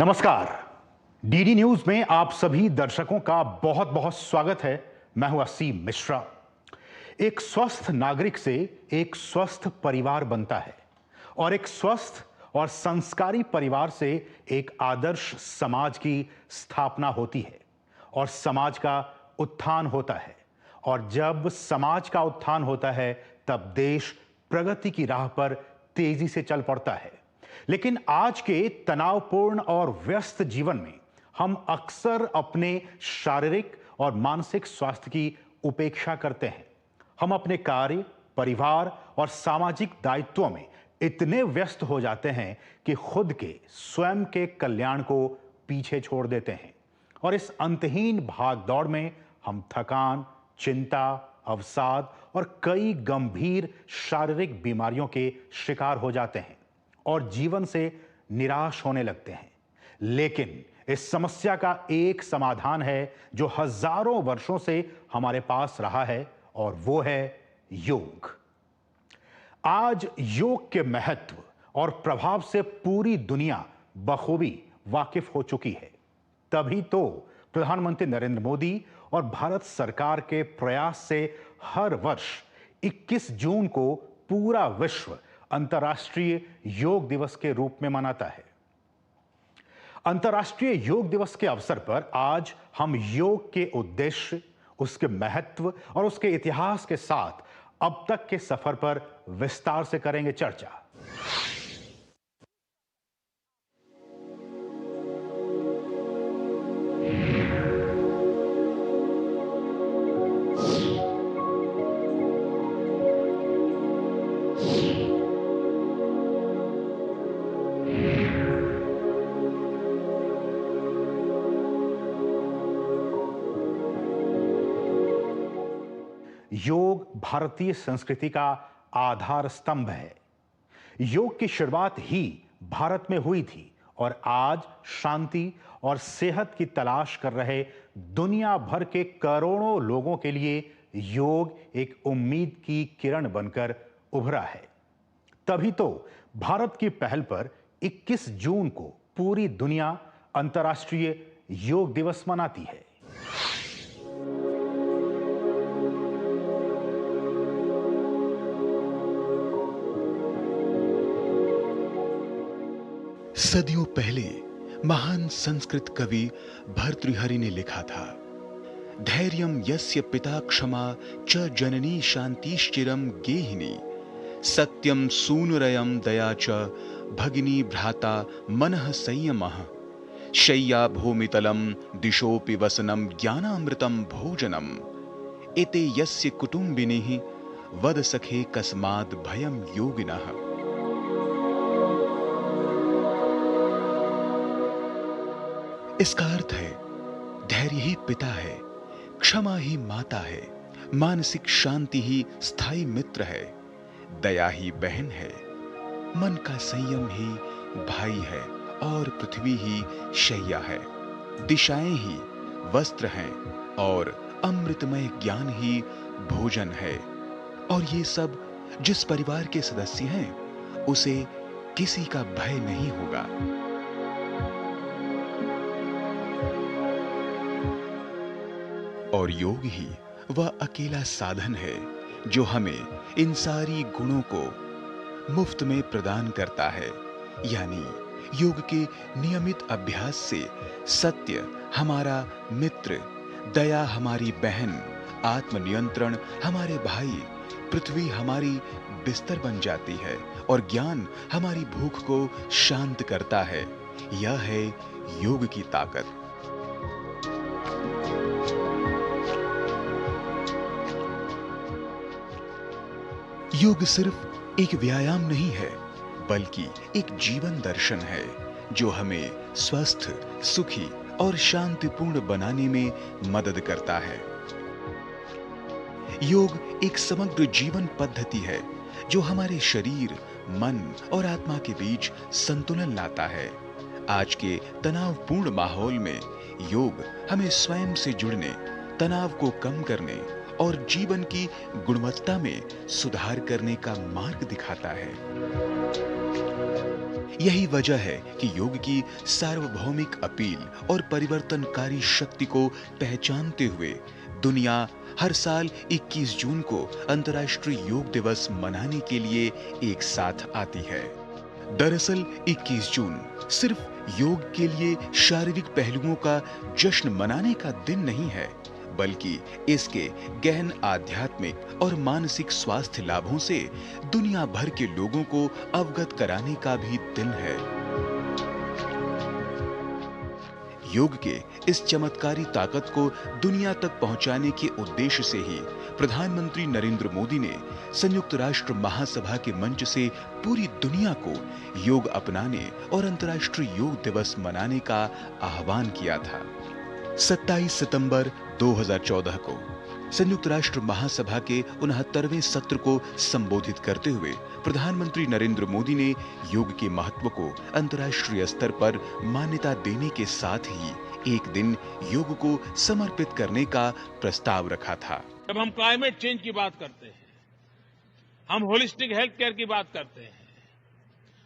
नमस्कार। DD news में आप सभी दर्शकों का बहुत बहुत स्वागत है। मैं हूं असीम मिश्रा। एक स्वस्थ नागरिक से एक स्वस्थ परिवार बनता है और एक स्वस्थ और संस्कारी परिवार से एक आदर्श समाज की स्थापना होती है और समाज का उत्थान होता है। और जब समाज का उत्थान होता है तब देश प्रगति की राह पर तेजी से चल पड़ता है। लेकिन आज के तनावपूर्ण और व्यस्त जीवन में हम अक्सर अपने शारीरिक और मानसिक स्वास्थ्य की उपेक्षा करते हैं। हम अपने कार्य, परिवार और सामाजिक दायित्वों में इतने व्यस्त हो जाते हैं कि खुद के स्वयं के कल्याण को पीछे छोड़ देते हैं। और इस अंतहीन भागदौड़ में हम थकान, चिंता, अवसाद और कई गंभीर शारीरिक बीमारियों के शिकार हो जाते हैं और जीवन से निराश होने लगते हैं। लेकिन इस समस्या का एक समाधान है जो हजारों वर्षों से हमारे पास रहा है, और वो है योग। आज योग के महत्व और प्रभाव से पूरी दुनिया बखूबी वाकिफ हो चुकी है। तभी तो प्रधानमंत्री नरेंद्र मोदी और भारत सरकार के प्रयास से हर वर्ष 21 जून को पूरा विश्व अंतर्राष्ट्रीय योग दिवस के रूप में मनाता है। अंतर्राष्ट्रीय योग दिवस के अवसर पर आज हम योग के उद्देश्य, उसके महत्व और उसके इतिहास के साथ अब तक के सफर पर विस्तार से करेंगे चर्चा। योग भारतीय संस्कृति का आधार स्तंभ है। योग की शुरुआत ही भारत में हुई थी और आज शांति और सेहत की तलाश कर रहे दुनिया भर के करोड़ों लोगों के लिए योग एक उम्मीद की किरण बनकर उभरा है। तभी तो भारत की पहल पर 21 जून को पूरी दुनिया अंतर्राष्ट्रीय योग दिवस मनाती है। सदियों पहले महान संस्कृत कवि भर्तृहरि ने लिखा था, धैर्यं यस्य पिता क्षमा च जननी शांतिश्चिरम गेहिनी, सत्यम सूनुरयम दया च भगिनी भ्राता मनः संयमः, शय्या भूमितलम दिशोपि वसनम ज्ञानामृतम भोजनम, एते यस्य कुटुंबिनीः वद सखे कस्माद् भयं योगिनः। इसका अर्थ है, धैर्य ही पिता है, क्षमा ही माता है, मानसिक शांति ही स्थायी मित्र है, दया ही बहन है, मन का संयम ही भाई है और पृथ्वी ही शैया है, दिशाएं ही वस्त्र हैं और अमृतमय ज्ञान ही भोजन है। और ये सब जिस परिवार के सदस्य हैं, उसे किसी का भय नहीं होगा। और योग ही वह अकेला साधन है जो हमें इन सारी गुणों को मुफ्त में प्रदान करता है। यानी योग के नियमित अभ्यास से सत्य हमारा मित्र, दया हमारी बहन, आत्मनियंत्रण हमारे भाई, पृथ्वी हमारी बिस्तर बन जाती है और ज्ञान हमारी भूख को शांत करता है। यह है योग की ताकत। योग सिर्फ एक व्यायाम नहीं है, बल्कि एक जीवन दर्शन है जो हमें स्वस्थ, सुखी और शांतिपूर्ण बनाने में मदद करता है। योग एक समग्र जीवन पद्धति है जो हमारे शरीर, मन और आत्मा के बीच संतुलन लाता है। आज के तनावपूर्ण माहौल में योग हमें स्वयं से जुड़ने, तनाव को कम करने और जीवन की गुणवत्ता में सुधार करने का मार्ग दिखाता है। यही वजह है कि योग की सार्वभौमिक अपील और परिवर्तनकारी शक्ति को पहचानते हुए दुनिया हर साल 21 जून को अंतर्राष्ट्रीय योग दिवस मनाने के लिए एक साथ आती है। दरअसल 21 जून सिर्फ योग के लिए शारीरिक पहलुओं का जश्न मनाने का दिन नहीं है, बल्कि इसके गहन आध्यात्मिक और मानसिक स्वास्थ्य लाभों से दुनिया भर के लोगों को अवगत कराने का भी दिन है। योग के इस चमत्कारी ताकत को दुनिया तक पहुंचाने के उद्देश्य से ही प्रधानमंत्री नरेंद्र मोदी ने संयुक्त राष्ट्र महासभा के मंच से पूरी दुनिया को योग अपनाने और अंतर्राष्ट्रीय योग दिवस मनाने का आह्वान किया था। 27 सितंबर 2014 को संयुक्त राष्ट्र महासभा के 69वें सत्र को संबोधित करते हुए प्रधानमंत्री नरेंद्र मोदी ने योग के महत्व को अंतर्राष्ट्रीय स्तर पर मान्यता देने के साथ ही एक दिन योग को समर्पित करने का प्रस्ताव रखा था। जब हम क्लाइमेट चेंज की बात करते हैं, हम होलिस्टिक हेल्थ केयर की बात करते हैं,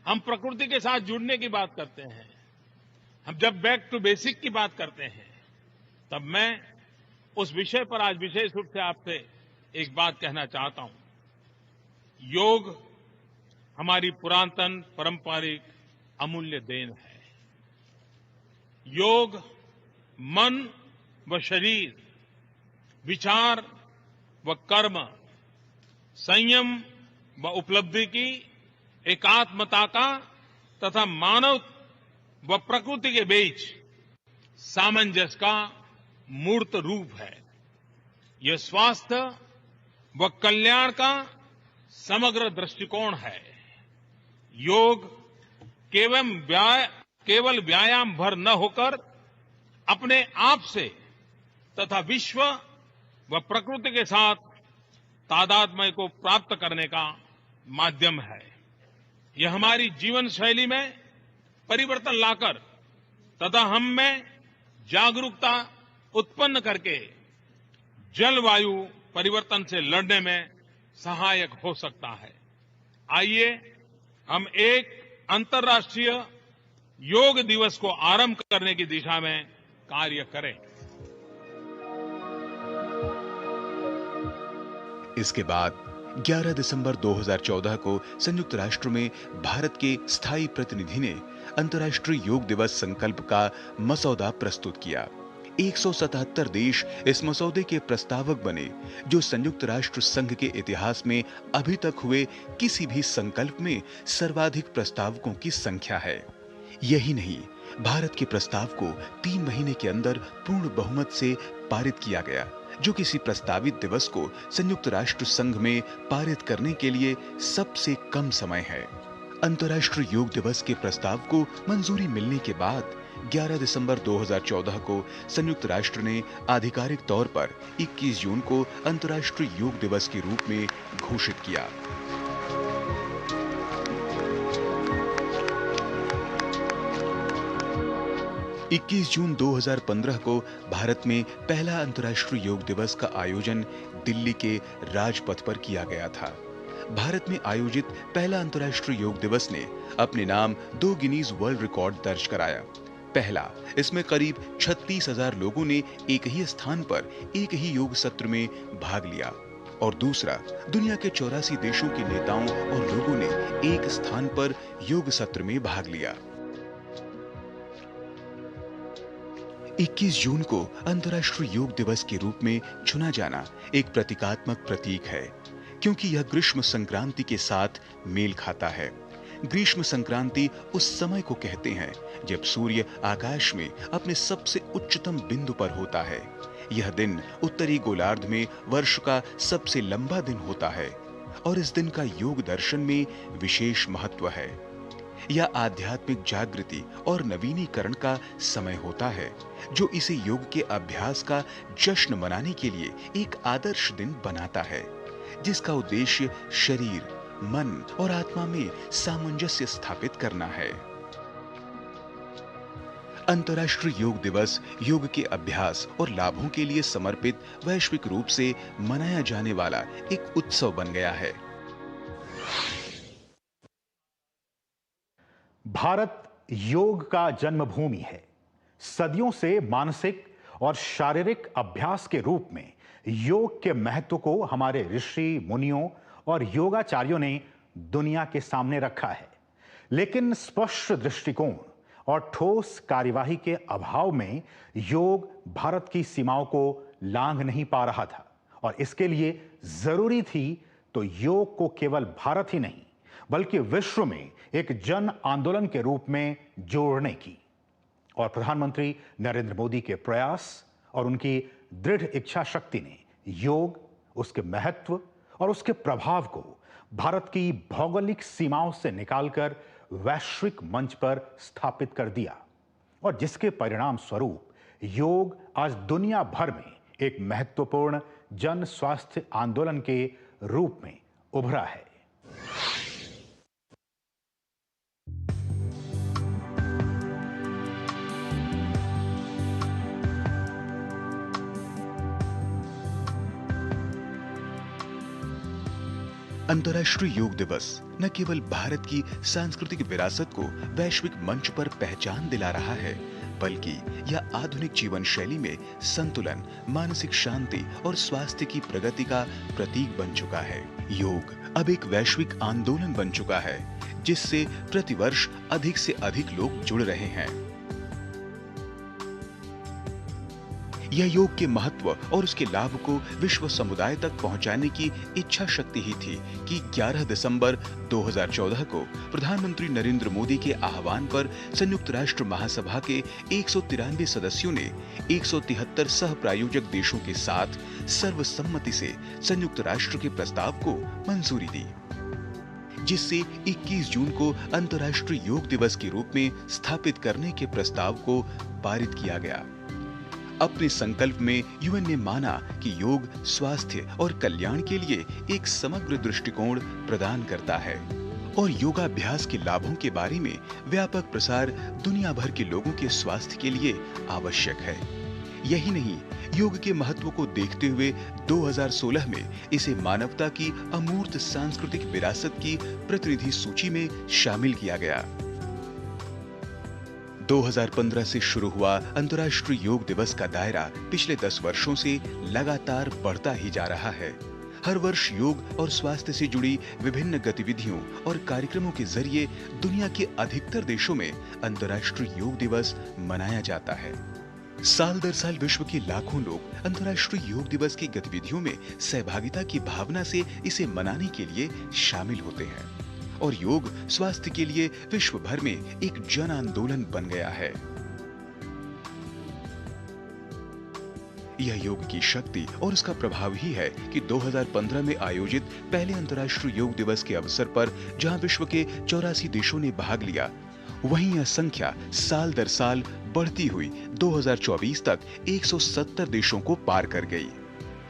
हम प्रकृति के साथ जुड़ने की बात करते हैं, हम जब बैक टू बेसिक की बात करते हैं, तब मैं उस विषय पर आज विशेष रूप से आपसे एक बात कहना चाहता हूं। योग हमारी पुरातन पारंपरिक अमूल्य देन है। योग मन व शरीर, विचार व कर्म, संयम व उपलब्धि की एकात्मता का तथा मानव व प्रकृति के बीच सामंजस्य का मूर्त रूप है। यह स्वास्थ्य व कल्याण का समग्र दृष्टिकोण है। योग केवल व्यायाम भर न होकर अपने आप से तथा विश्व व प्रकृति के साथ तादात्म्य को प्राप्त करने का माध्यम है। यह हमारी जीवन शैली में परिवर्तन लाकर तथा हम में जागरूकता उत्पन्न करके जलवायु परिवर्तन से लड़ने में सहायक हो सकता है। आइए हम एक अंतर्राष्ट्रीय योग दिवस को आरंभ करने की दिशा में कार्य करें। इसके बाद 11 दिसंबर 2014 को संयुक्त राष्ट्र में भारत के स्थायी प्रतिनिधि ने अंतर्राष्ट्रीय योग दिवस संकल्प का मसौदा प्रस्तुत किया। 177 देश इस मसौदे के प्रस्तावक बने, जो संयुक्त राष्ट्र संघ के इतिहास में अभी तक हुए किसी भी संकल्प में सर्वाधिक प्रस्तावकों की संख्या है। यही नहीं, भारत के प्रस्ताव को 3 महीने के अंदर पूर्ण बहुमत से पारित किया गया, जो किसी प्रस्तावित दिवस को संयुक्त राष्ट्र संघ में पारित करने के लिए सबसे कम समय है। अंतर्राष्ट्रीय योग दिवस के प्रस्ताव को मंजूरी मिलने के बाद 11 दिसंबर 2014 को संयुक्त राष्ट्र ने आधिकारिक तौर पर 21 जून को अंतर्राष्ट्रीय योग दिवस के रूप में घोषित किया। इक्कीस जून 2015 को भारत में पहला अंतर्राष्ट्रीय योग दिवस का आयोजन दिल्ली के राजपथ पर किया गया था। भारत में आयोजित पहला अंतर्राष्ट्रीय योग दिवस ने अपने नाम 2 गिनीज वर्ल्ड रिकॉर्ड दर्ज कराया। पहला, इसमें करीब 36,000 लोगों ने एक ही स्थान पर एक ही योग सत्र में भाग लिया, और दूसरा, दुनिया के 84 देशों के नेताओं और लोगों ने एक स्थान पर योग सत्र में भाग लिया। 21 जून को अंतर्राष्ट्रीय योग दिवस के रूप में चुना जाना एक प्रतीकात्मक प्रतीक है, क्योंकि यह ग्रीष्म संक्रांति के साथ मेल खाता है। ग्रीष्म संक्रांति उस समय को कहते हैं जब सूर्य आकाश में अपने सबसे उच्चतम बिंदु पर होता है। यह दिन उत्तरी गोलार्ध में वर्ष का सबसे लंबा दिन होता है, और इस दिन का योग दर्शन में विशेष महत्व है। यह आध्यात्मिक जागृति और नवीनीकरण का समय होता है, जो इसे योग के अभ्यास का जश्न मनाने के लिए एक आदर्श दिन बनाता है, जिसका उद्देश्य शरीर, मन और आत्मा में सामंजस्य स्थापित करना है। अंतर्राष्ट्रीय योग दिवस योग के अभ्यास और लाभों के लिए समर्पित वैश्विक रूप से मनाया जाने वाला एक उत्सव बन गया है। भारत योग का जन्मभूमि है। सदियों से मानसिक और शारीरिक अभ्यास के रूप में योग के महत्व को हमारे ऋषि मुनियों और योगाचार्यों ने दुनिया के सामने रखा है। लेकिन स्पष्ट दृष्टिकोण और ठोस कार्यवाही के अभाव में योग भारत की सीमाओं को लांघ नहीं पा रहा था और इसके लिए जरूरी थी तो योग को केवल भारत ही नहीं बल्कि विश्व में एक जन आंदोलन के रूप में जोड़ने की। और प्रधानमंत्री नरेंद्र मोदी के प्रयास और उनकी दृढ़ इच्छा शक्ति ने योग, उसके महत्व और उसके प्रभाव को भारत की भौगोलिक सीमाओं से निकालकर वैश्विक मंच पर स्थापित कर दिया और जिसके परिणाम स्वरूप योग आज दुनिया भर में एक महत्वपूर्ण जन स्वास्थ्य आंदोलन के रूप में उभरा है। अंतर्राष्ट्रीय योग दिवस न केवल भारत की सांस्कृतिक विरासत को वैश्विक मंच पर पहचान दिला रहा है, बल्कि यह आधुनिक जीवन शैली में संतुलन, मानसिक शांति और स्वास्थ्य की प्रगति का प्रतीक बन चुका है। योग अब एक वैश्विक आंदोलन बन चुका है, जिससे प्रतिवर्ष अधिक से अधिक लोग जुड़ रहे हैं। यह योग के महत्व और उसके लाभ को विश्व समुदाय तक पहुंचाने की इच्छा शक्ति ही थी कि 11 दिसंबर 2014 को प्रधानमंत्री नरेंद्र मोदी के आह्वान पर संयुक्त राष्ट्र महासभा के 193 सदस्यों ने 173 सह प्रायोजक देशों के साथ सर्वसम्मति से संयुक्त राष्ट्र के प्रस्ताव को मंजूरी दी, जिससे 21 जून को अंतर्राष्ट्रीय योग दिवस के रूप में स्थापित करने के प्रस्ताव को पारित किया गया। अपने संकल्प में यूएन ने माना कि योग स्वास्थ्य और कल्याण के लिए एक समग्र दृष्टिकोण प्रदान करता है और योगाभ्यास के लाभों के बारे में व्यापक प्रसार दुनिया भर के लोगों के स्वास्थ्य के लिए आवश्यक है। यही नहीं, योग के महत्व को देखते हुए 2016 में इसे मानवता की अमूर्त सांस्कृतिक विरासत की प्रतिनिधि सूची में शामिल किया गया। 2015 से शुरू हुआ अंतर्राष्ट्रीय योग दिवस का दायरा पिछले 10 वर्षों से लगातार बढ़ता ही जा रहा है। हर वर्ष योग और स्वास्थ्य से जुड़ी विभिन्न गतिविधियों और कार्यक्रमों के जरिए दुनिया के अधिकतर देशों में अंतर्राष्ट्रीय योग दिवस मनाया जाता है। साल दर साल विश्व के लाखों लोग अंतर्राष्ट्रीय योग दिवस की गतिविधियों में सहभागिता की भावना से इसे मनाने के लिए शामिल होते हैं और योग स्वास्थ्य के लिए विश्व भर में एक जन आंदोलन बन गया है। यह योग की शक्ति और उसका प्रभाव ही है कि 2015 में आयोजित पहले अंतर्राष्ट्रीय योग दिवस के अवसर पर जहां विश्व के 84 देशों ने भाग लिया, वहीं यह संख्या साल दर साल बढ़ती हुई 2024 तक 170 देशों को पार कर गई।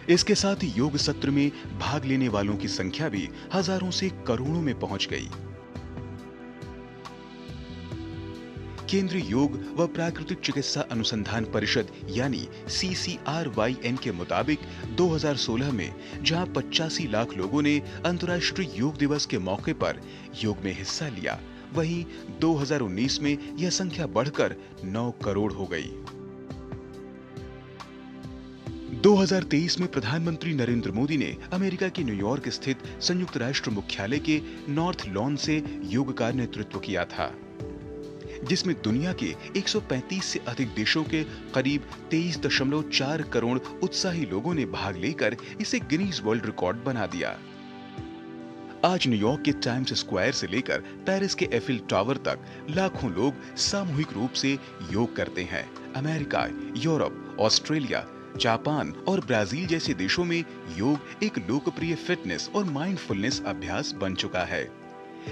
इसके साथ ही योग सत्र में भाग लेने वालों की संख्या भी हजारों से करोड़ों में पहुंच गई। केंद्रीय योग व प्राकृतिक चिकित्सा अनुसंधान परिषद यानी CCRYN के मुताबिक 2016 में जहां 85 लाख लोगों ने अंतर्राष्ट्रीय योग दिवस के मौके पर योग में हिस्सा लिया, वहीं 2019 में यह संख्या बढ़कर 9 करोड़ हो गई। 2023 में प्रधानमंत्री नरेंद्र मोदी ने अमेरिका के न्यूयॉर्क स्थित संयुक्त राष्ट्र मुख्यालय के नॉर्थ लॉन से योग का नेतृत्व किया था, जिसमें दुनिया के 135 से अधिक देशों के करीब 23.4 करोड़ उत्साही लोगों ने भाग लेकर इसे गिनीज वर्ल्ड रिकॉर्ड बना दिया। आज न्यूयॉर्क के टाइम्स स्क्वायर से लेकर पेरिस के एफिल टावर तक लाखों लोग सामूहिक रूप से योग करते हैं। अमेरिका, यूरोप, ऑस्ट्रेलिया, जापान और ब्राजील जैसे देशों में योग एक लोकप्रिय फिटनेस और माइंडफुलनेस अभ्यास बन चुका है।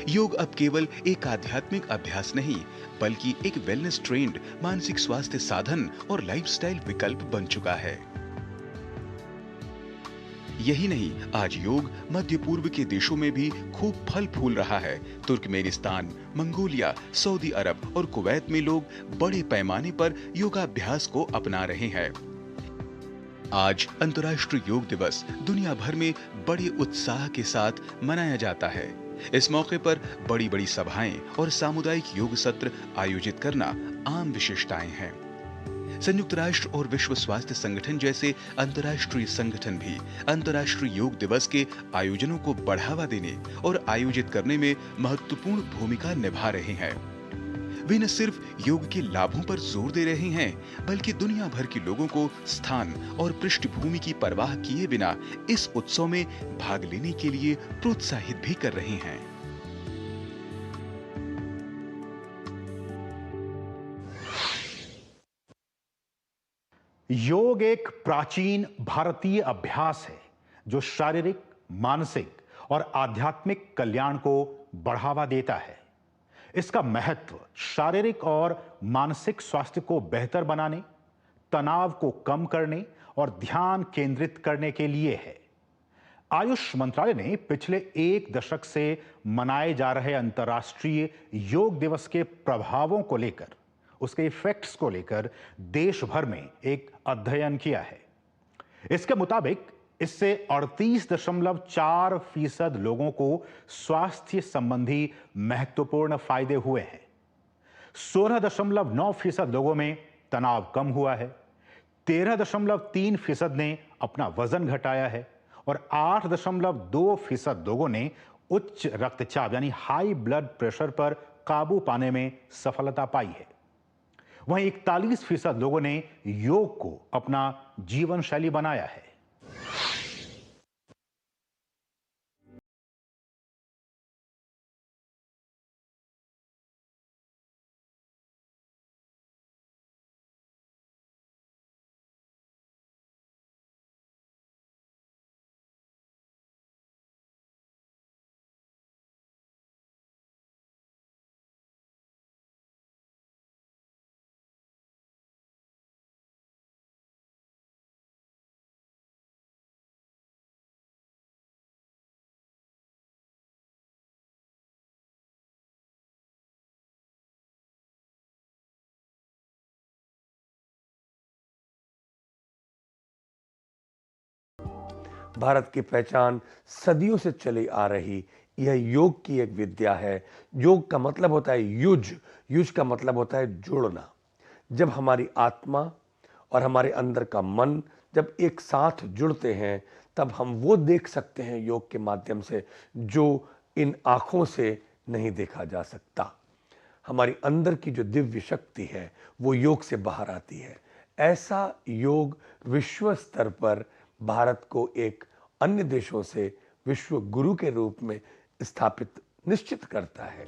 योग अब केवल एक आध्यात्मिक अभ्यास नहीं, बल्कि एक वेलनेस ट्रेंड मानसिक स्वास्थ्य साधन और लाइफस्टाइल विकल्प बन चुका है। यही नहीं, आज योग मध्य पूर्व के देशों में भी खूब फल फूल रहा है। तुर्कमेनिस्तान, मंगोलिया, सऊदी अरब और कुवैत में लोग बड़े पैमाने पर योगाभ्यास को अपना रहे हैं। आज अंतर्राष्ट्रीय योग दिवस दुनिया भर में बड़े उत्साह के साथ मनाया जाता है। इस मौके पर बड़ी बड़ी सभाएं और सामुदायिक योग सत्र आयोजित करना आम विशेषताएं हैं। संयुक्त राष्ट्र और विश्व स्वास्थ्य संगठन जैसे अंतर्राष्ट्रीय संगठन भी अंतर्राष्ट्रीय योग दिवस के आयोजनों को बढ़ावा देने और आयोजित करने में महत्वपूर्ण भूमिका निभा रहे हैं। वे न सिर्फ योग के लाभों पर जोर दे रहे हैं, बल्कि दुनिया भर के लोगों को स्थान और पृष्ठभूमि की परवाह किए बिना इस उत्सव में भाग लेने के लिए प्रोत्साहित भी कर रहे हैं। योग एक प्राचीन भारतीय अभ्यास है जो शारीरिक, मानसिक और आध्यात्मिक कल्याण को बढ़ावा देता है। इसका महत्व शारीरिक और मानसिक स्वास्थ्य को बेहतर बनाने, तनाव को कम करने और ध्यान केंद्रित करने के लिए है। आयुष मंत्रालय ने पिछले 1 दशक से मनाए जा रहे अंतर्राष्ट्रीय योग दिवस के प्रभावों को लेकर, उसके इफेक्ट्स को लेकर देश भर में एक अध्ययन किया है। इसके मुताबिक इससे 38.4% लोगों को स्वास्थ्य संबंधी महत्वपूर्ण फायदे हुए हैं। 16.9% लोगों में तनाव कम हुआ है, 13.3% ने अपना वजन घटाया है और 8.2% लोगों ने उच्च रक्तचाप यानी हाई ब्लड प्रेशर पर काबू पाने में सफलता पाई है। वहीं 41% लोगों ने योग को अपना जीवन शैली बनाया है। भारत की पहचान सदियों से चली आ रही यह योग की एक विद्या है। योग का मतलब होता है युज, युज का मतलब होता है जुड़ना। जब हमारी आत्मा और हमारे अंदर का मन जब एक साथ जुड़ते हैं, तब हम वो देख सकते हैं योग के माध्यम से जो इन आँखों से नहीं देखा जा सकता। हमारी अंदर की जो दिव्य शक्ति है वो योग से बाहर आती है। ऐसा योग विश्व स्तर पर भारत को एक अन्य देशों से विश्व गुरु के रूप में स्थापित निश्चित करता है।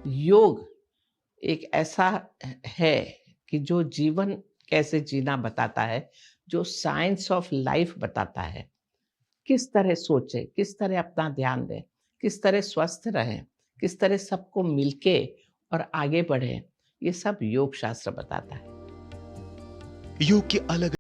योग एक ऐसा है कि जो जीवन कैसे जीना बताता है, जो साइंस ऑफ लाइफ बताता है। किस तरह सोचें, किस तरह अपना ध्यान दें, किस तरह स्वस्थ रहें, किस तरह सबको मिलके और आगे बढ़ें, ये सब योग शास्त्र बताता है। योग की अलग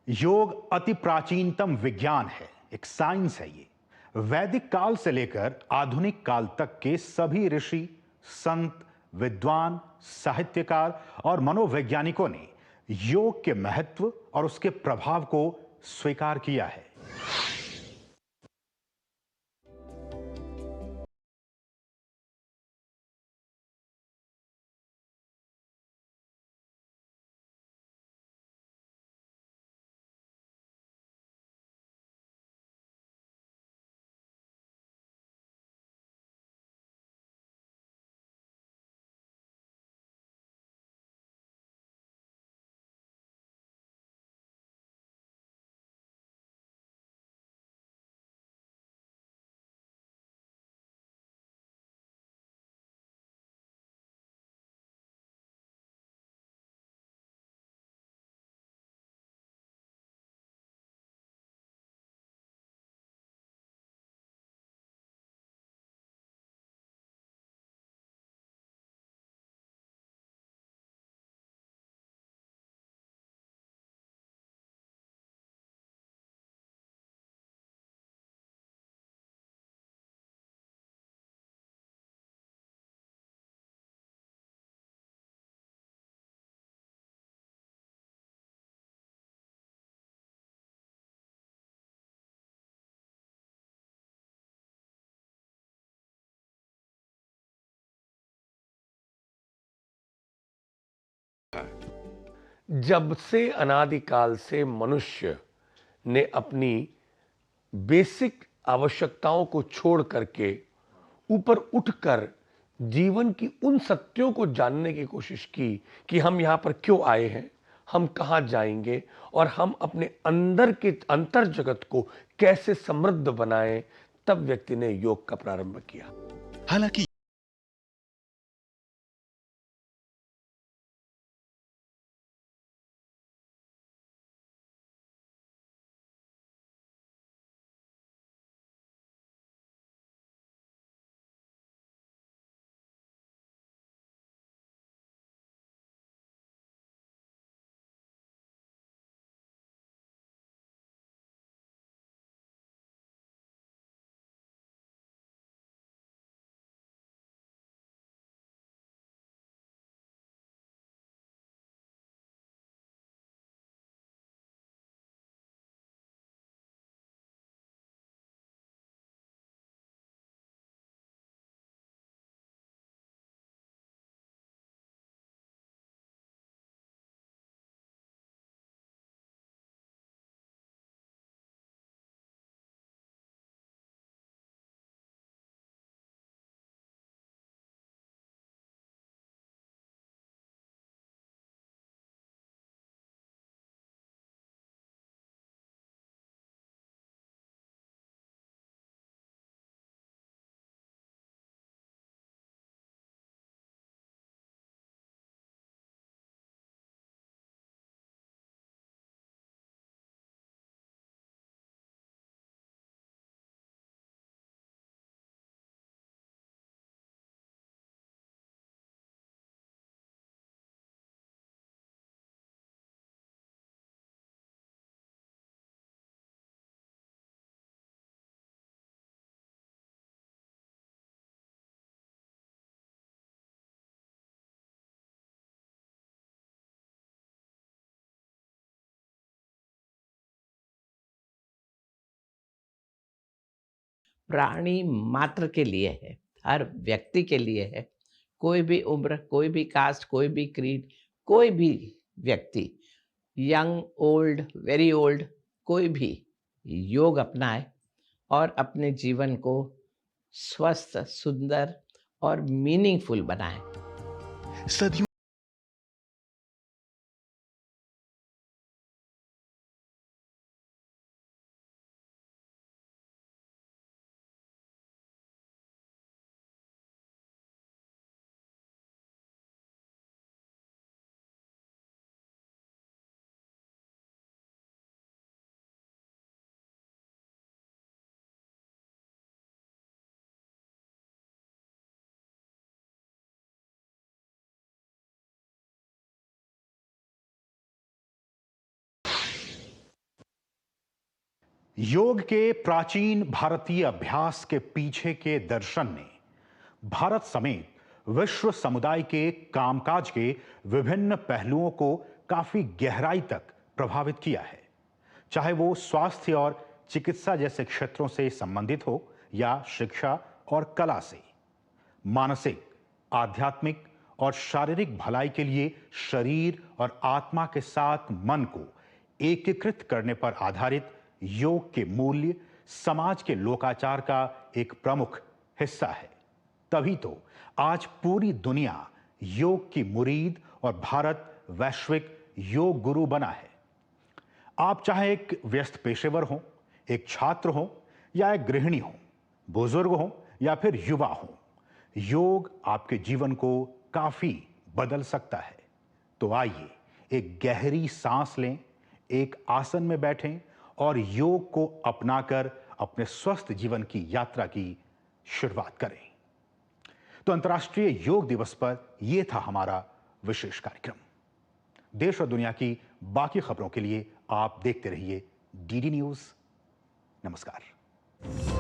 योग अति प्राचीनतम विज्ञान है, एक साइंस है ये। वैदिक काल से लेकर आधुनिक काल तक के सभी ऋषि, संत, विद्वान, साहित्यकार और मनोवैज्ञानिकों ने योग के महत्व और उसके प्रभाव को स्वीकार किया है। जब से अनादिकाल से मनुष्य ने अपनी बेसिक आवश्यकताओं को छोड़ करके ऊपर उठकर जीवन की उन सत्यों को जानने की कोशिश की कि हम यहां पर क्यों आए हैं, हम कहां जाएंगे और हम अपने अंदर के अंतर जगत को कैसे समृद्ध बनाएं, तब व्यक्ति ने योग का प्रारंभ किया। हालांकि प्राणी मात्र के लिए है, हर व्यक्ति के लिए है। कोई भी उम्र, कोई भी कास्ट, कोई भी क्रीड, कोई भी व्यक्ति, यंग, ओल्ड, वेरी ओल्ड, कोई भी योग अपनाए और अपने जीवन को स्वस्थ, सुंदर और मीनिंगफुल बनाए। सदियों योग के प्राचीन भारतीय अभ्यास के पीछे के दर्शन ने भारत समेत विश्व समुदाय के कामकाज के विभिन्न पहलुओं को काफी गहराई तक प्रभावित किया है, चाहे वो स्वास्थ्य और चिकित्सा जैसे क्षेत्रों से संबंधित हो या शिक्षा और कला से। मानसिक, आध्यात्मिक और शारीरिक भलाई के लिए शरीर और आत्मा के साथ मन को एकीकृत करने पर आधारित योग के मूल्य समाज के लोकाचार का एक प्रमुख हिस्सा है। तभी तो आज पूरी दुनिया योग की मुरीद और भारत वैश्विक योग गुरु बना है। आप चाहे एक व्यस्त पेशेवर हो, एक छात्र हो या एक गृहिणी हो, बुजुर्ग हो या फिर युवा हो, योग आपके जीवन को काफी बदल सकता है। तो आइए एक गहरी सांस लें, एक आसन में बैठें और योग को अपनाकर अपने स्वस्थ जीवन की यात्रा की शुरुआत करें। तो अंतर्राष्ट्रीय योग दिवस पर यह था हमारा विशेष कार्यक्रम। देश और दुनिया की बाकी खबरों के लिए आप देखते रहिए डीडी न्यूज। नमस्कार।